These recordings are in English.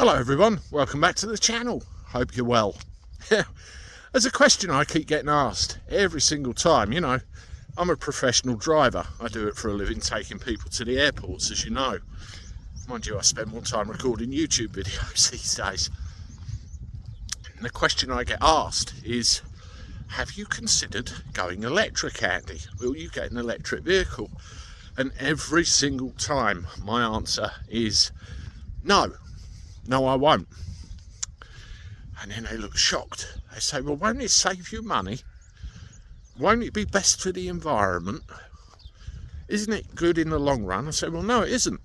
Hello everyone, welcome back to the channel. Hope you're well. There's a question I keep getting asked every single time. You know, I'm a professional driver. I do it for a living, taking people to the airports, as you know. Mind you, I spend more time recording YouTube videos these days. And the question I get asked is, have you considered going electric, Andy? Will you get an electric vehicle? And every single time my answer is no. No, I won't. And then they look shocked. They say, well, won't it save you money? Won't it be best for the environment? Isn't it good in the long run? I say, well, no, it isn't.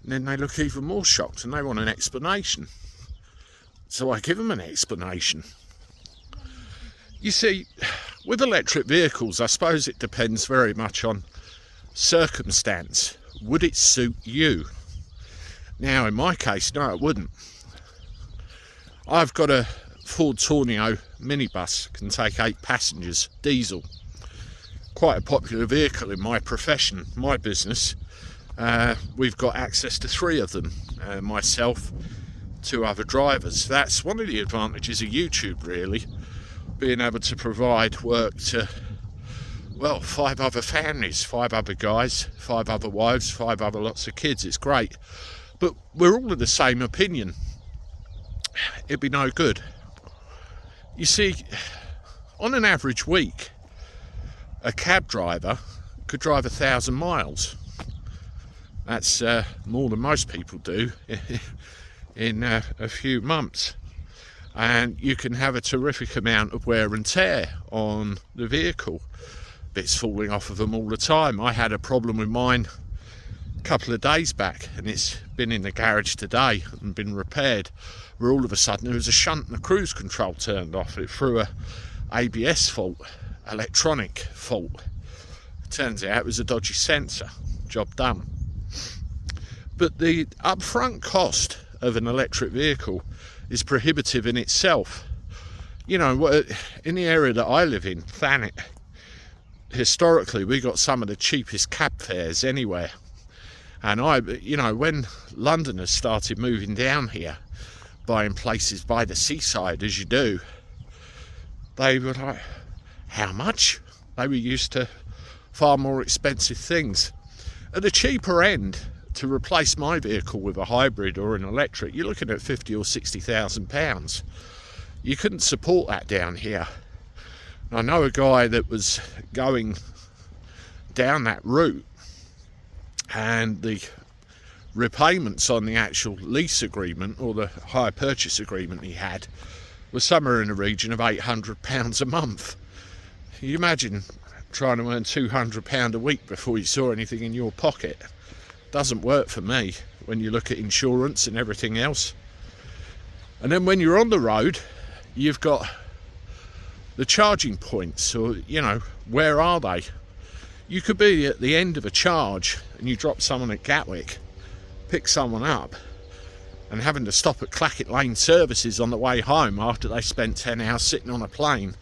And then they look even more shocked and they want an explanation. So I give them an explanation. You see, with electric vehicles, I suppose it depends very much on circumstance. Would it suit you? Now, in my case, no, it wouldn't. I've got a Ford Tourneo minibus, can take 8 passengers, diesel. Quite a popular vehicle in my profession, my business. We've got access to 3 of them, myself, 2 other drivers. That's one of the advantages of YouTube, really, being able to provide work to, well, 5 other families, 5 other guys, 5 other wives, 5 other lots of kids. It's great. But we're all of the same opinion. It'd be no good. You see, on an average week, a cab driver could drive 1,000 miles. That's more than most people do in a few months. And you can have a terrific amount of wear and tear on the vehicle. Bits falling off of them all the time. I had a problem with mine a couple of days back, and it's been in the garage today and been repaired, where all of a sudden there was a shunt and the cruise control turned off. It threw a ABS fault, electronic fault. It turns out it was a dodgy sensor. Job done. But the upfront cost of an electric vehicle is prohibitive in itself. You know, in the area that I live in, Thanet, historically we got some of the cheapest cab fares anywhere. And you know, when Londoners started moving down here, buying places by the seaside, as you do, they were like, how much? They were used to far more expensive things. At the cheaper end, to replace my vehicle with a hybrid or an electric, you're looking at 50 or 60,000 pounds. You couldn't support that down here. And I know a guy that was going down that route, and the repayments on the actual lease agreement or the hire purchase agreement he had was somewhere in the region of £800 a month. Can you imagine trying to earn £200 a week before you saw anything in your pocket? Doesn't work for me when you look at insurance and everything else. And then when you're on the road, you've got the charging points, or, you know, where are they? You could be at the end of a charge and you drop someone at Gatwick, pick someone up, and having to stop at Clackett Lane services on the way home after they spent 10 hours sitting on a plane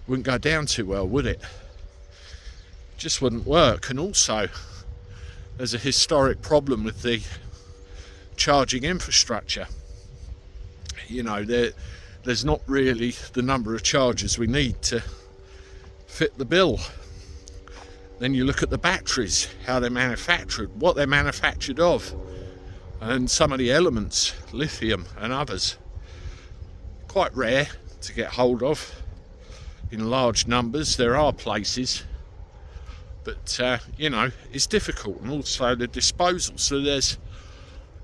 wouldn't go down too well, would it? Just wouldn't work. And also, there's a historic problem with the charging infrastructure. You know, there's not really the number of chargers we need to fit the bill. Then you look at the batteries, how they're manufactured, what they're manufactured of, and some of the elements, lithium and others, quite rare to get hold of in large numbers. There are places, but you know, it's difficult. And also the disposal, so there's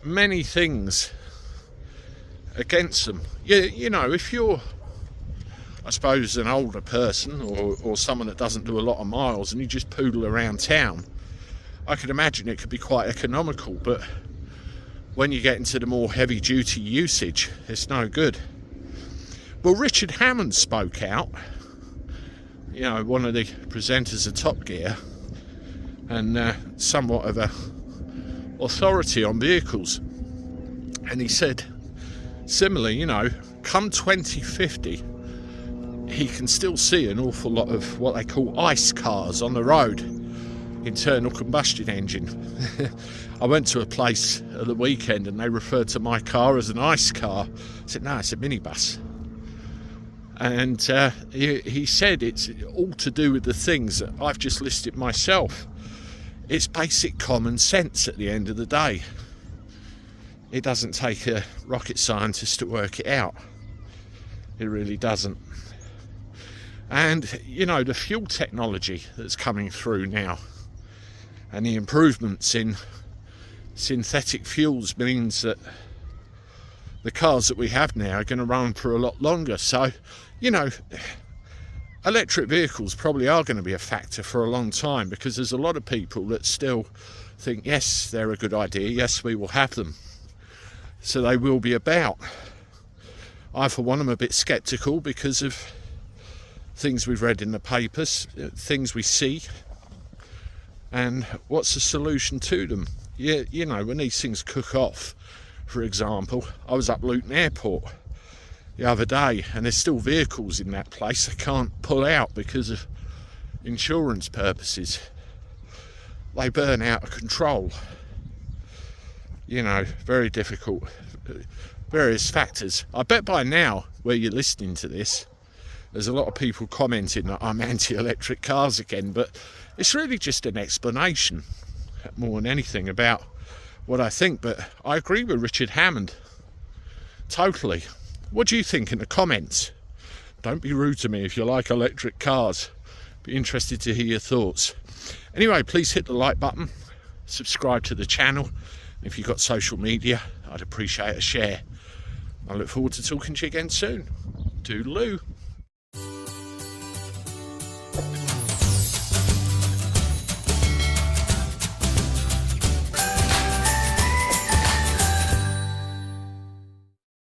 many things against them. You know, if you're, I suppose, an older person or someone that doesn't do a lot of miles and you just poodle around town, I could imagine it could be quite economical. But when you get into the more heavy duty usage, it's no good. Well, Richard Hammond spoke out, you know, one of the presenters of Top Gear, and somewhat of a authority on vehicles, and he said similarly, you know, come 2050 he can still see an awful lot of what they call ice cars on the road. internal combustion engine. I went to a place at the weekend and they referred to my car as an ICE car. I said, no, it's a minibus. And he said it's all to do with the things that I've just listed myself. It's basic common sense at the end of the day. It doesn't take a rocket scientist to work it out. It really doesn't. And, you know, the fuel technology that's coming through now and the improvements in synthetic fuels means that the cars that we have now are going to run for a lot longer. So, you know, electric vehicles probably are going to be a factor for a long time, because there's a lot of people that still think, yes, they're a good idea, yes, we will have them. So they will be about. I, for one, am a bit sceptical because of things we've read in the papers, things we see, and what's the solution to them. You know, when these things cook off, for example, I was up Luton Airport the other day and there's still vehicles in that place they can't pull out because of insurance purposes. They burn out of control. You know, very difficult. Various factors. I bet by now, where you're listening to this, there's a lot of people commenting that I'm anti-electric cars again, but it's really just an explanation more than anything about what I think. But I agree with Richard Hammond totally. What do you think in the comments? Don't be rude to me if you like electric cars. Be interested to hear your thoughts. Anyway, please hit the like button, subscribe to the channel. If you've got social media, I'd appreciate a share. I look forward to talking to you again soon. Toodaloo.